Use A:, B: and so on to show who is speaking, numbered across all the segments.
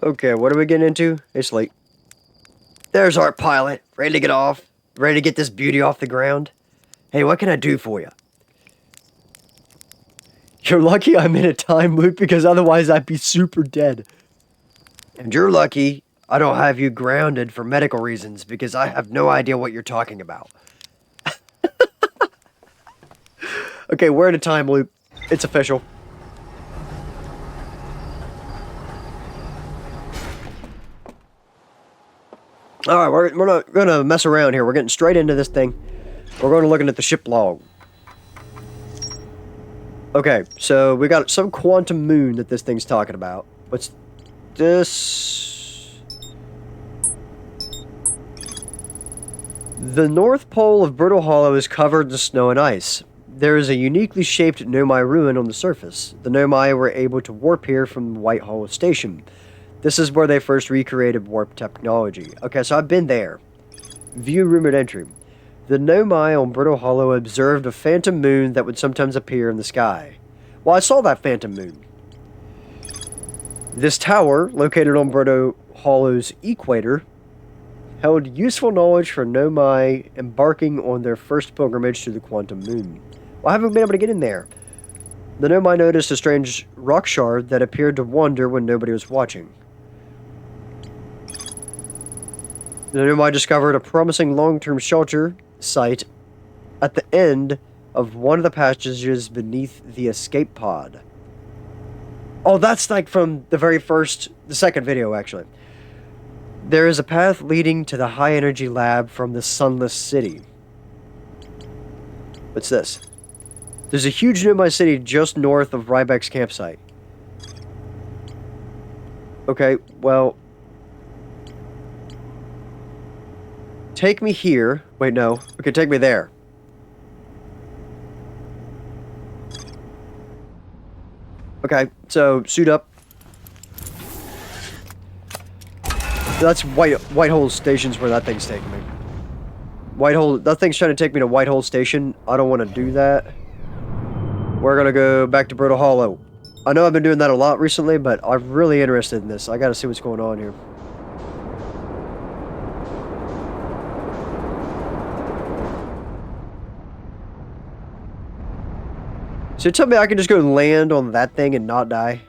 A: Okay, what are we getting into? It's late. There's our pilot, ready to get off, ready to get this beauty off the ground. Hey, what can I do for you? You're lucky I'm in a time loop because otherwise I'd be super dead. And you're lucky I don't have you grounded for medical reasons because I have no idea what you're talking about. Okay, we're in a time loop. It's official. Alright, we're not gonna mess around here. We're getting straight into this thing. We're going to looking at the ship log. Okay, so we got some quantum moon that this thing's talking about. What's this? The North Pole of Brittle Hollow is covered in snow and ice. There is a uniquely shaped Nomai ruin on the surface. The Nomai were able to warp here from White Hollow Station. This is where they first recreated warp technology. Okay, so I've been there. View rumored entry. The Nomai on Brittle Hollow observed a phantom moon that would sometimes appear in the sky. Well, I saw that phantom moon. This tower, located on Brittle Hollow's equator, held useful knowledge for Nomai embarking on their first pilgrimage to the quantum moon. Well, I haven't been able to get in there. The Nomai noticed a strange rock shard that appeared to wander when nobody was watching. The Nomai discovered a promising long-term shelter site at the end of one of the passages beneath the escape pod. Oh, that's like from the second video, actually. There is a path leading to the high-energy lab from the Sunless City. What's this? There's a huge Nomai city just north of Ryback's campsite. Okay, well... Take me here. Wait, no. Okay, take me there. Okay, so suit up. That's Whitehole Station's where that thing's taking me. That thing's trying to take me to Whitehole Station. I don't want to do that. We're gonna go back to Brittle Hollow. I know I've been doing that a lot recently, but I'm really interested in this. I gotta see what's going on here. So tell me I can just go land on that thing and not die?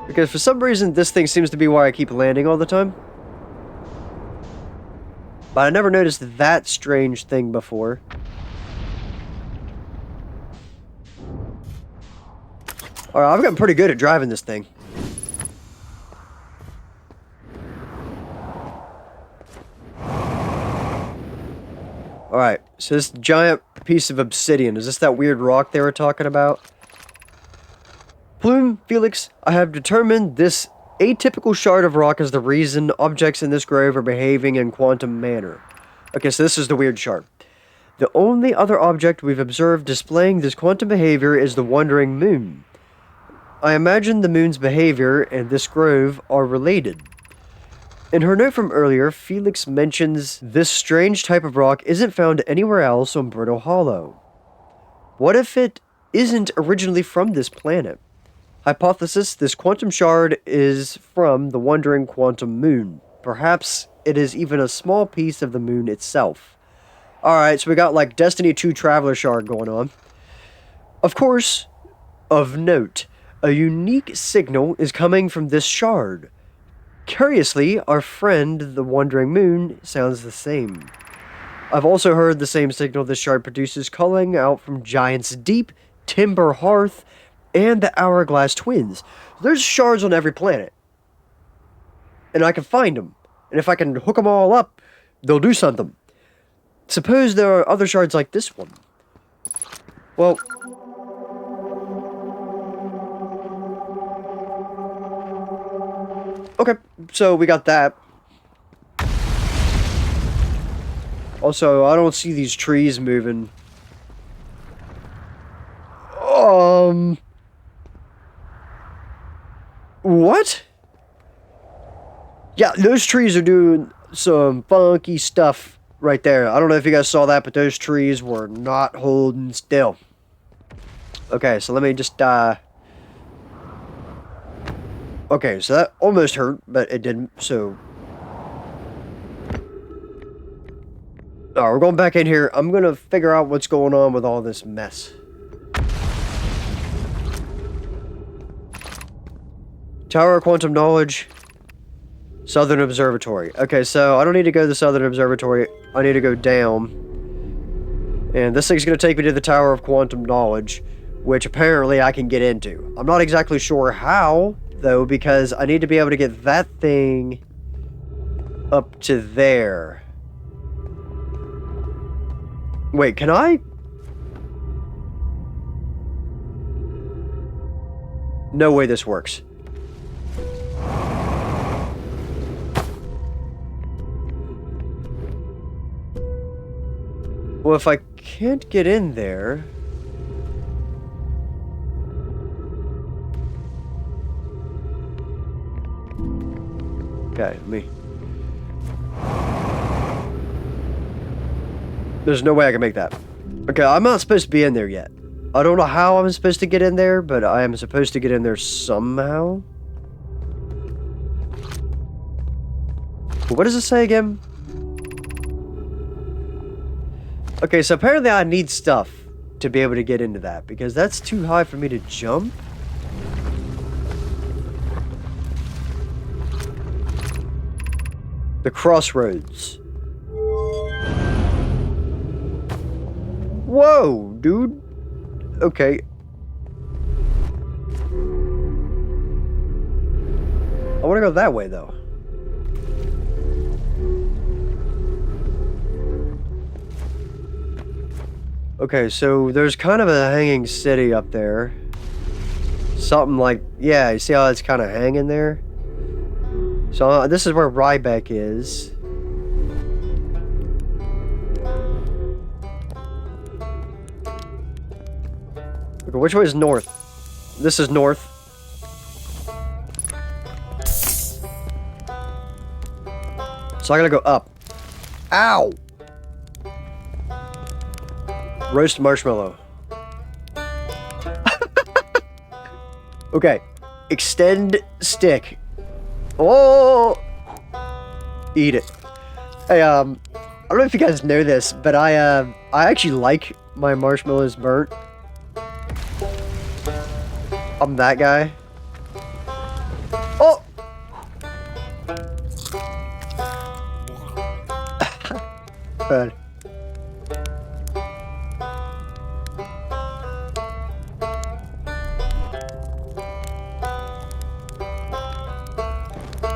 A: Because for some reason this thing seems to be where I keep landing all the time. But I never noticed that strange thing before. Alright, I've gotten pretty good at driving this thing. Alright, so this giant piece of obsidian, is this that weird rock they were talking about? Plume, Felix, I have determined this atypical shard of rock is the reason objects in this grove are behaving in quantum manner. Okay, so this is the weird shard. The only other object we've observed displaying this quantum behavior is the wandering moon. I imagine the moon's behavior and this grove are related. In her note from earlier, Felix mentions this strange type of rock isn't found anywhere else on Brittle Hollow. What if it isn't originally from this planet? Hypothesis, this quantum shard is from the wandering quantum moon. Perhaps it is even a small piece of the moon itself. Alright, so we got like Destiny 2 Traveler Shard going on. Of course, of note, a unique signal is coming from this shard. Curiously, our friend, the Wandering Moon, sounds the same. I've also heard the same signal this shard produces calling out from Giant's Deep, Timber Hearth, and the Hourglass Twins. There's shards on every planet. And I can find them. And if I can hook them all up, they'll do something. Suppose there are other shards like this one. Well... Okay, so we got that. Also, I don't see these trees moving. What? Yeah, those trees are doing some funky stuff right there. I don't know if you guys saw that, but those trees were not holding still. Okay, so let me just, okay, so that almost hurt, but it didn't, so... Alright, we're going back in here. I'm gonna figure out what's going on with all this mess. Tower of Quantum Knowledge. Southern Observatory. Okay, so I don't need to go to the Southern Observatory. I need to go down. And this thing's gonna take me to the Tower of Quantum Knowledge, which apparently I can get into. I'm not exactly sure how, though, because I need to be able to get that thing up to there. Wait, can I? No way this works. Well, if I can't get in there... Okay, me. There's no way I can make that. Okay, I'm not supposed to be in there yet. I don't know how I'm supposed to get in there, but I am supposed to get in there somehow. What does it say again? Okay, so apparently I need stuff to be able to get into that, because that's too high for me to jump. The crossroads. Whoa, dude. Okay. I want to go that way, though. Okay, so there's kind of a hanging city up there. Something like... Yeah, you see how it's kind of hanging there? So this is where Ryback is. Okay, which way is north? This is north. So I gotta go up. Ow! Roast marshmallow. Okay. Extend stick. Oh! Eat it. Hey, I don't know if you guys know this, but I actually like my marshmallows burnt. I'm that guy. Oh! Bad.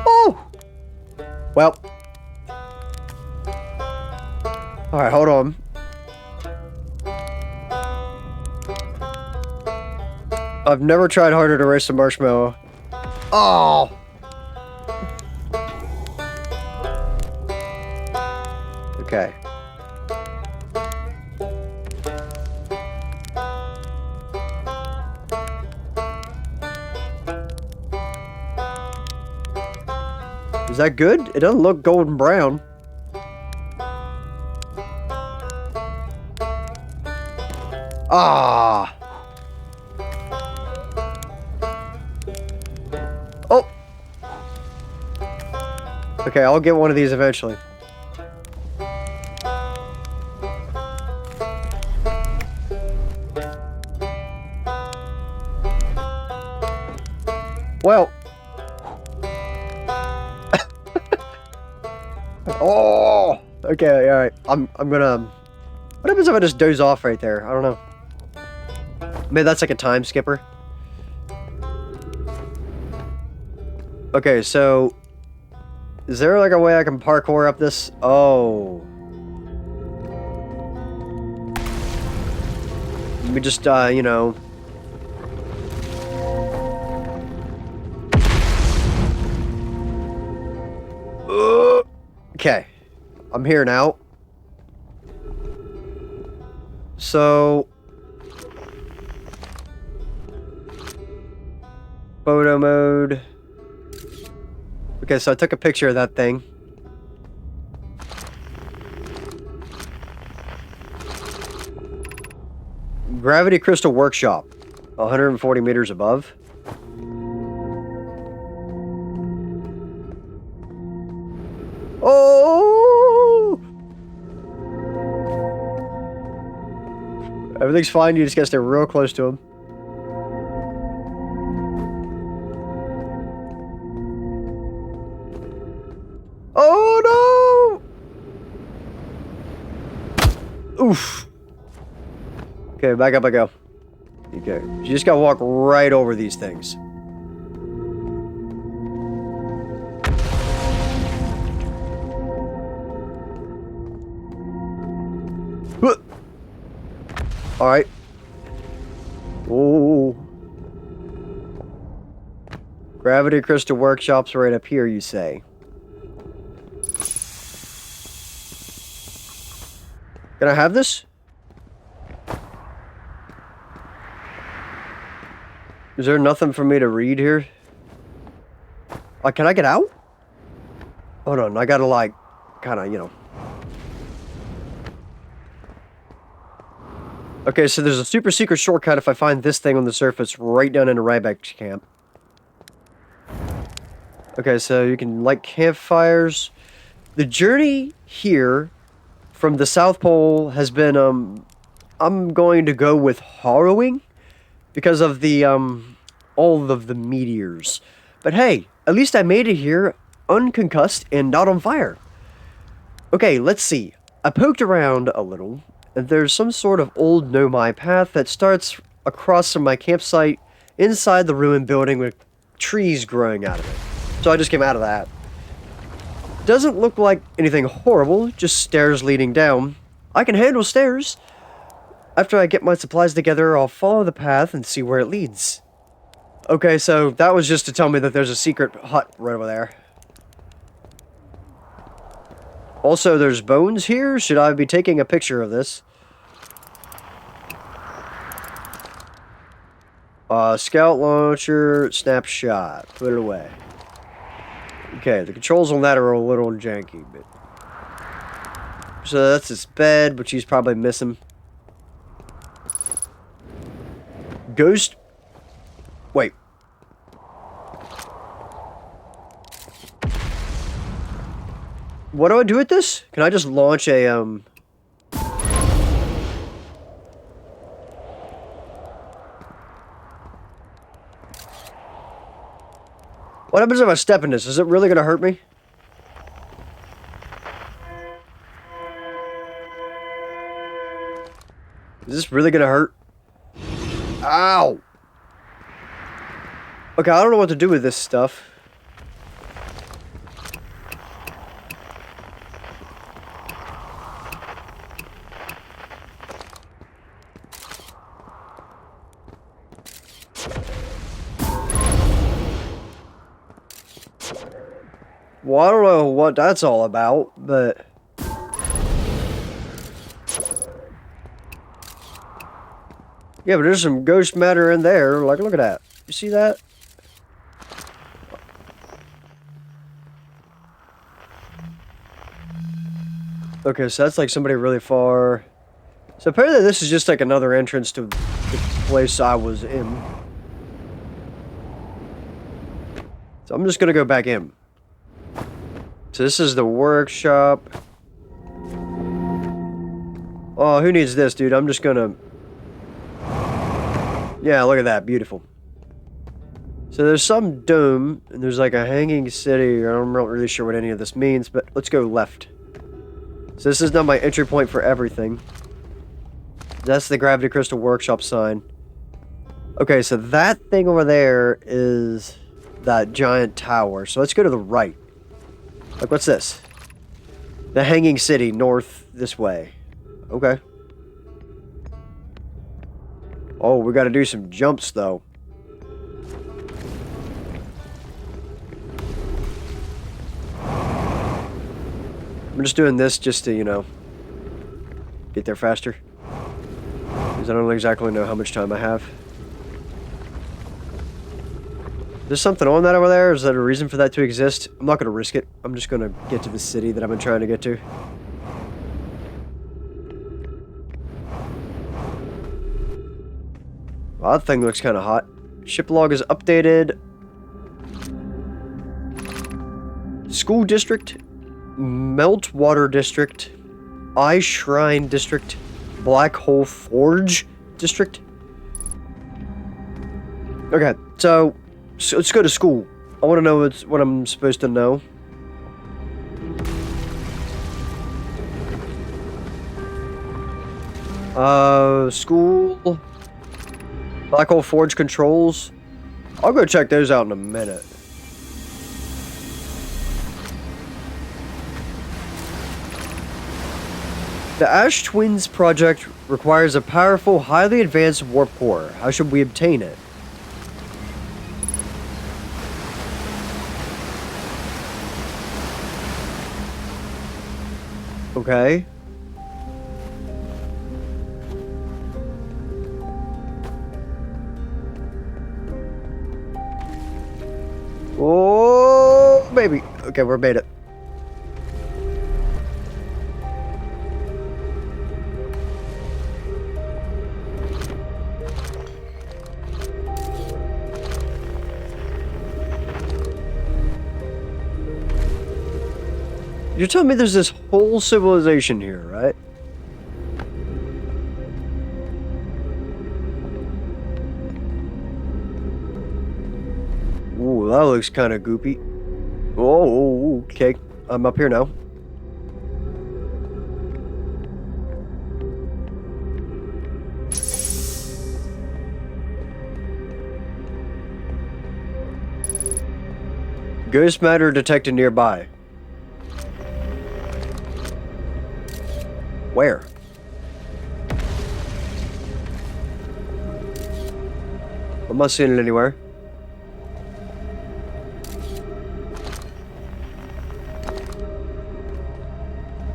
A: Oh! Well. Alright, hold on. I've never tried harder to roast a marshmallow. Oh! Okay. Is that good? It doesn't look golden brown. Ah! Oh! Okay, I'll get one of these eventually. Well. Oh! Okay, alright. I'm gonna... What happens if I just doze off right there? I don't know. Maybe that's like a time skipper. Okay, so... Is there like a way I can parkour up this? Oh. Let me just, you know... Okay. I'm here now. So... Photo mode. Okay, so I took a picture of that thing. Gravity Crystal Workshop. 140 meters above. Oh! Everything's fine, you just gotta stay real close to him. Oh no! Oof. Okay, back up I go. Okay, you just gotta walk right over these things. Alright. Oh. Gravity Crystal Workshop's right up here, you say? Can I have this? Is there nothing for me to read here? Can I get out? Hold on, I gotta like, kinda, you know. Okay, so there's a super secret shortcut if I find this thing on the surface right down in a Ryback's camp. Okay, so you can light campfires. The journey here from the South Pole has been, I'm going to go with harrowing because of the, all of the meteors. But hey, at least I made it here unconcussed and not on fire. Okay, let's see. I poked around a little. And there's some sort of old Nomai path that starts across from my campsite inside the ruined building with trees growing out of it. So I just came out of that. Doesn't look like anything horrible, just stairs leading down. I can handle stairs. After I get my supplies together, I'll follow the path and see where it leads. Okay, so that was just to tell me that there's a secret hut right over there. Also, there's bones here. Should I be taking a picture of this? Scout launcher, snapshot. Put it away. Okay, the controls on that are a little janky, but... So that's his bed, which he's probably missing. Ghost... Wait. What do I do with this? Can I just launch a, What happens if I step in this? Is it really gonna hurt me? Is this really gonna hurt? Ow! Okay, I don't know what to do with this stuff. Well, I don't know what that's all about, but... Yeah, but there's some ghost matter in there. Like, look at that. You see that? Okay, so that's like somebody really far. So apparently this is just like another entrance to the place I was in. So I'm just gonna go back in. So this is the workshop. Oh, who needs this, dude? I'm just gonna... Yeah, look at that. Beautiful. So there's some dome, and there's like a hanging city. I'm not really sure what any of this means, but let's go left. So this is now my entry point for everything. That's the Gravity Crystal Workshop sign. Okay, so that thing over there is that giant tower. So let's go to the right. Like, what's this? The Hanging City, north this way. Okay. Oh, we gotta do some jumps, though. I'm just doing this just to, you know, get there faster. Because I don't exactly know how much time I have. Is there something on that over there? Is that a reason for that to exist? I'm not going to risk it. I'm just going to get to the city that I've been trying to get to. Well, that thing looks kind of hot. Ship log is updated. School district, Meltwater district, Eye Shrine district, Black Hole Forge district. Okay, so let's go to school. I want to know what I'm supposed to know. School. Black Hole Forge controls. I'll go check those out in a minute. The Ash Twins project requires a powerful, highly advanced warp core. How should we obtain it? Okay. Oh, baby. Okay, we're made it. You're telling me there's this whole civilization here, right? Ooh, that looks kind of goopy. Oh, okay. I'm up here now. Ghost matter detected nearby. Where? I'm not seeing it anywhere.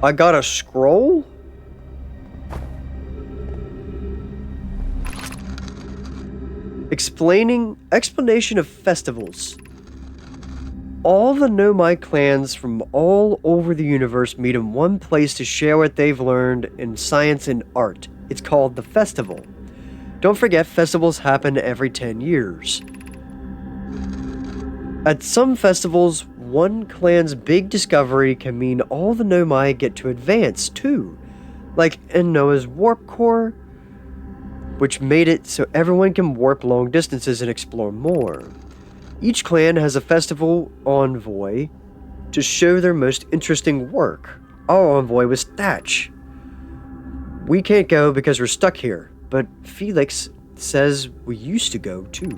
A: I got a scroll? Explanation of festivals. All the Nomai clans from all over the universe meet in one place to share what they've learned in science and art. It's called the festival. Don't forget, festivals happen every 10 years. At some festivals, one clan's big discovery can mean all the Nomai get to advance too. Like in Noah's warp core, which made it so everyone can warp long distances and explore more. Each clan has a festival envoy to show their most interesting work. Our envoy was Thatch. We can't go because we're stuck here, but Felix says we used to go too.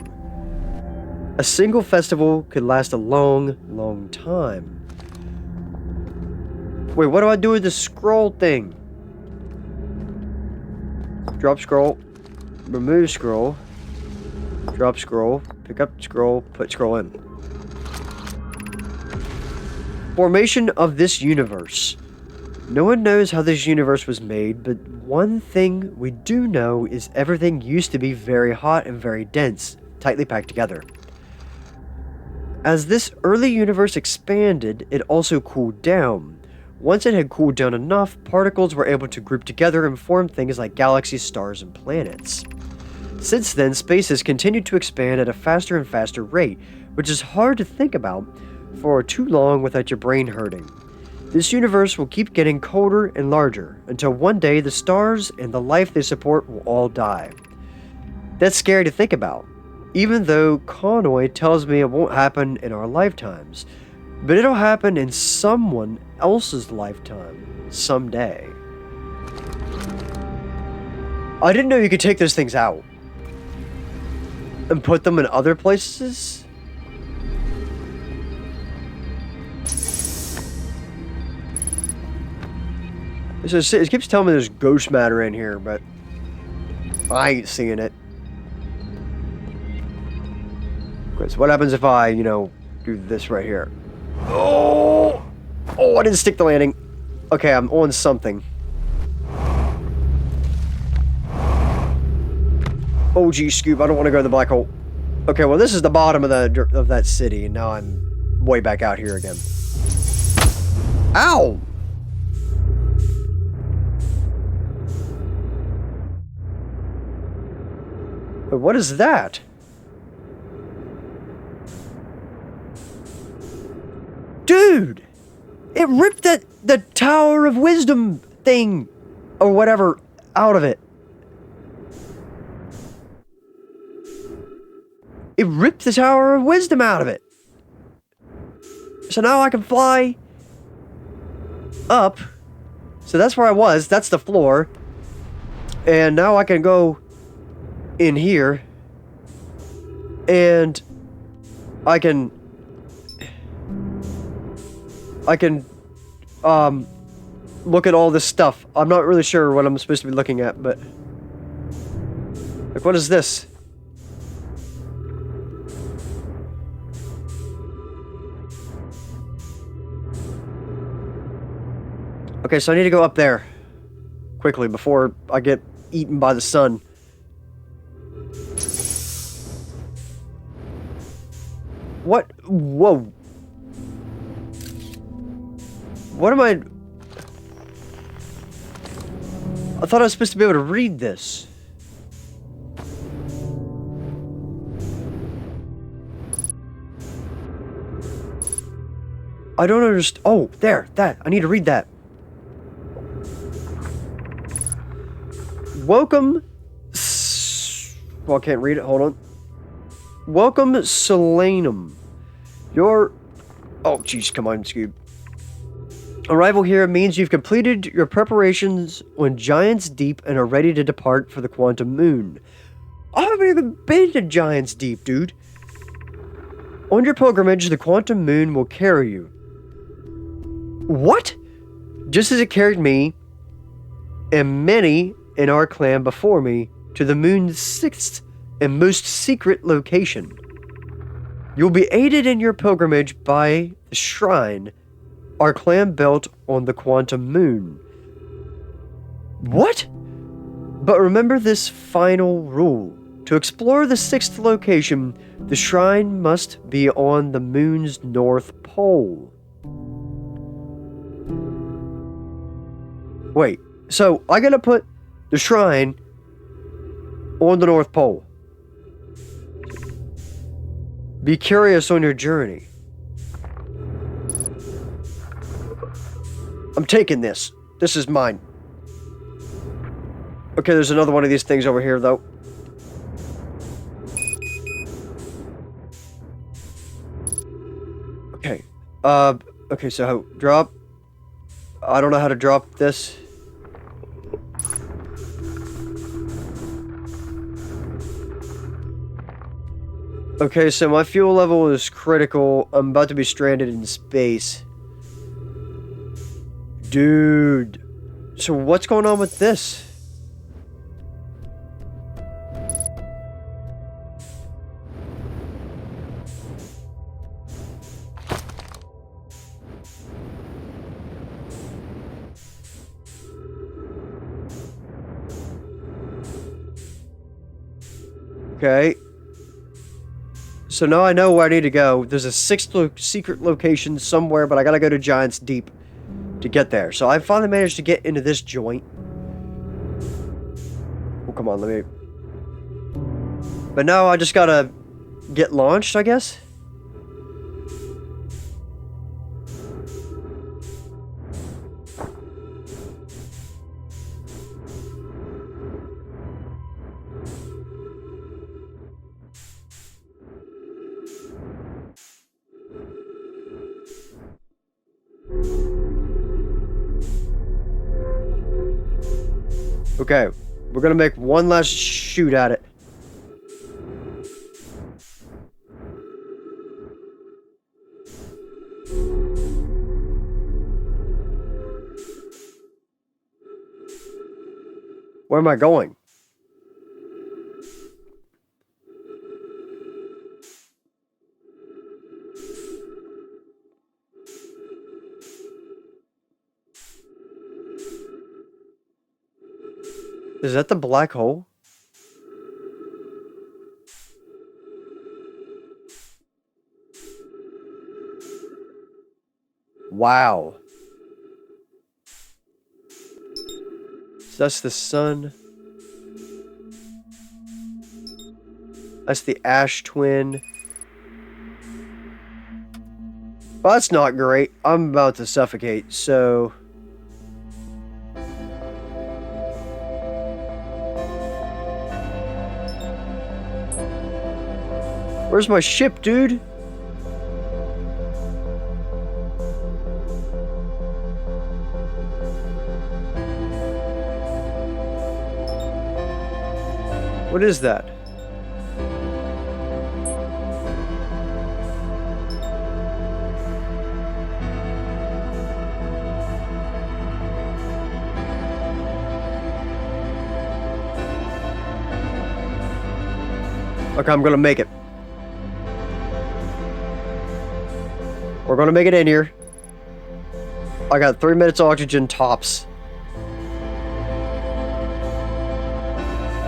A: A single festival could last a long, long time. Wait, what do I do with the scroll thing? Drop scroll, remove scroll, drop scroll, pick up scroll, put scroll in. Formation of this universe. No one knows how this universe was made, but one thing we do know is everything used to be very hot and very dense, tightly packed together. As this early universe expanded, it also cooled down. Once it had cooled down enough, particles were able to group together and form things like galaxies, stars, and planets. Since then, space has continued to expand at a faster and faster rate, which is hard to think about for too long without your brain hurting. This universe will keep getting colder and larger, until one day the stars and the life they support will all die. That's scary to think about, even though Connoy tells me it won't happen in our lifetimes, but it'll happen in someone else's lifetime someday. I didn't know you could take those things out and put them in other places. It keeps telling me there's ghost matter in here, but I ain't seeing it. Okay, so what happens if I, do this right here? Oh, I didn't stick the landing. Okay, I'm on something. Oh, geez, Scoop, I don't want to go to the black hole. Okay, well, this is the bottom of that city, and now I'm way back out here again. Ow! But what is that? Dude! It ripped the Tower of Wisdom thing, or whatever, out of it. It ripped the Tower of Wisdom out of it. So now I can fly up. So that's where I was. That's the floor. And now I can go in here. And I can look at all this stuff. I'm not really sure what I'm supposed to be looking at, but like, what is this? Okay, so I need to go up there quickly before I get eaten by the sun. What? Whoa. What am I thought I was supposed to be able to read this. I don't understand. Oh, there, that. I need to read that. Welcome. Well, I can't read it. Hold on. Welcome, Solanum. Your. Oh, jeez, come on, Scoob. Arrival here means you've completed your preparations on Giant's Deep and are ready to depart for the Quantum Moon. I haven't even been to Giant's Deep, dude. On your pilgrimage, the Quantum Moon will carry you. What? Just as it carried me, and many in our clan before me, to the moon's sixth and most secret location. You'll be aided in your pilgrimage by the shrine our clan built on the Quantum Moon. What? But remember this final rule. To explore the sixth location, the shrine must be on the moon's north pole. Wait, so I gotta put the shrine on the North Pole. Be curious on your journey. I'm taking this. This is mine. Okay, there's another one of these things over here, though. Okay. Okay, so drop. I don't know how to drop this. Okay, so my fuel level is critical. I'm about to be stranded in space. Dude. So what's going on with this? Okay. So now I know where I need to go. There's a sixth secret location somewhere, but I gotta go to Giant's Deep to get there. So I finally managed to get into this joint. Oh, come on, let me... But now I just gotta get launched, I guess? Okay, we're gonna make one last shoot at it. Where am I going? Is that the black hole? Wow. So that's the sun. That's the Ash Twin. Well, that's not great. I'm about to suffocate, so... Where's my ship, dude? What is that? Okay, I'm gonna make it. We're gonna make it in here. I got 3 minutes oxygen tops.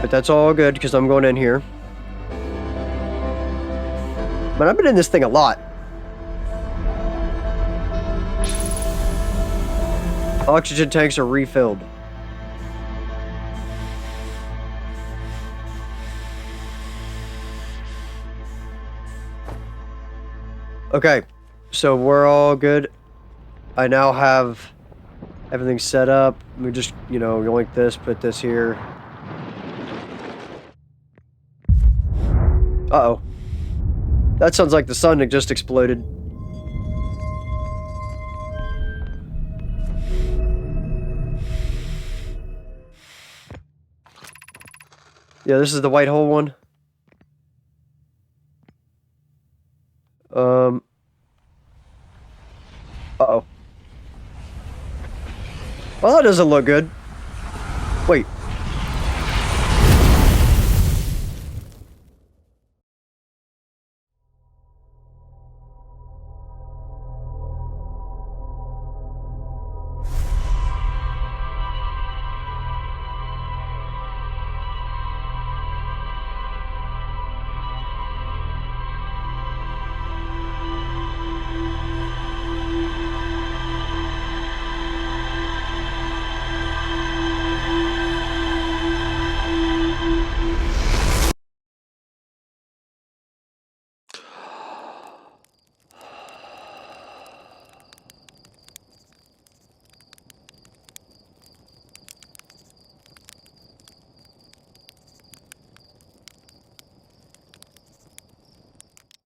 A: But that's all good, because I'm going in here. But I've been in this thing a lot. Oxygen tanks are refilled. Okay, so we're all good. I now have everything set up. We just, you know, yoink this, put this here. Uh-oh. That sounds like the sun that just exploded. Yeah, this is the white hole one. Uh-oh. Well, that doesn't look good. Wait.